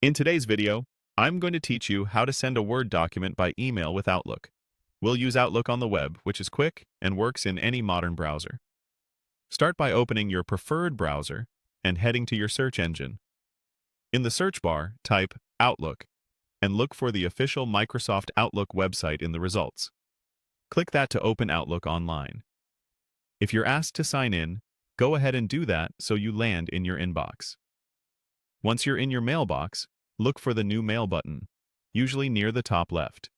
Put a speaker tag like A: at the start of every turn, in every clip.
A: In today's video, I'm going to teach you how to send a Word document by email with Outlook. We'll use Outlook on the web, which is quick and works in any modern browser. Start by opening your preferred browser and heading to your search engine. In the search bar, type Outlook and look for the official Microsoft Outlook website in the results. Click that to open Outlook online. If you're asked to sign in, go ahead and do that so you land in your inbox. Once you're in your mailbox, look for the New Mail button, usually near the top left.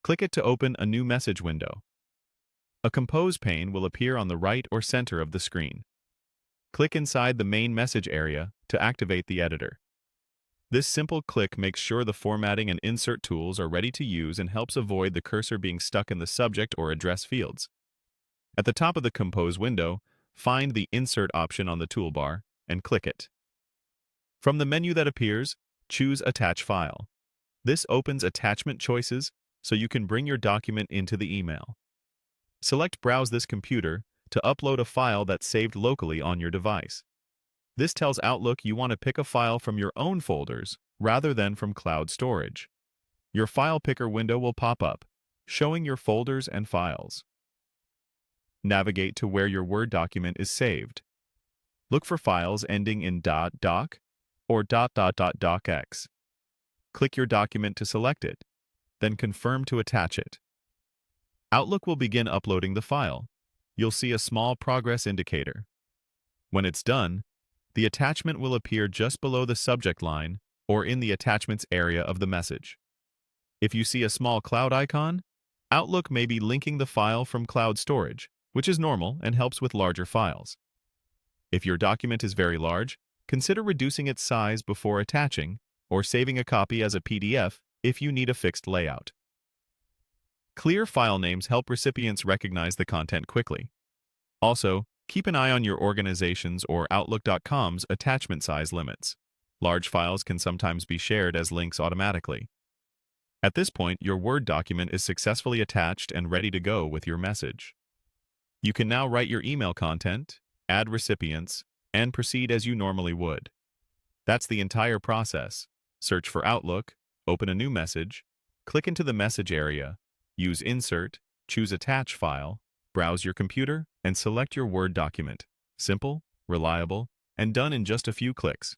A: Click it to open a new message window. A Compose pane will appear on the right or center of the screen. Click inside the main message area to activate the editor. This simple click makes sure the formatting and insert tools are ready to use and helps avoid the cursor being stuck in the subject or address fields. At the top of the Compose window, find the Insert option on the toolbar and click it. From the menu that appears, choose Attach File. This opens attachment choices so you can bring your document into the email. Select Browse this computer to upload a file that's saved locally on your device. This tells Outlook you want to pick a file from your own folders rather than from cloud storage. Your File Picker window will pop up, showing your folders and files. Navigate to where your Word document is saved. Look for files ending in .doc or .docx. Click your document to select it, then confirm to attach it. Outlook will begin uploading the file. You'll see a small progress indicator. When it's done, the attachment will appear just below the subject line or in the attachments area of the message. If you see a small cloud icon, Outlook may be linking the file from cloud storage, which is normal and helps with larger files. If your document is very large, consider reducing its size before attaching or saving a copy as a PDF if you need a fixed layout. Clear file names help recipients recognize the content quickly. Also, keep an eye on your organization's or Outlook.com's attachment size limits. Large files can sometimes be shared as links automatically. At this point, your Word document is successfully attached and ready to go with your message. You can now write your email content, add recipients, and proceed as you normally would. That's the entire process. Search for Outlook, open a new message, click into the message area, use Insert, choose Attach File, browse your computer, and select your Word document. Simple, reliable, and done in just a few clicks.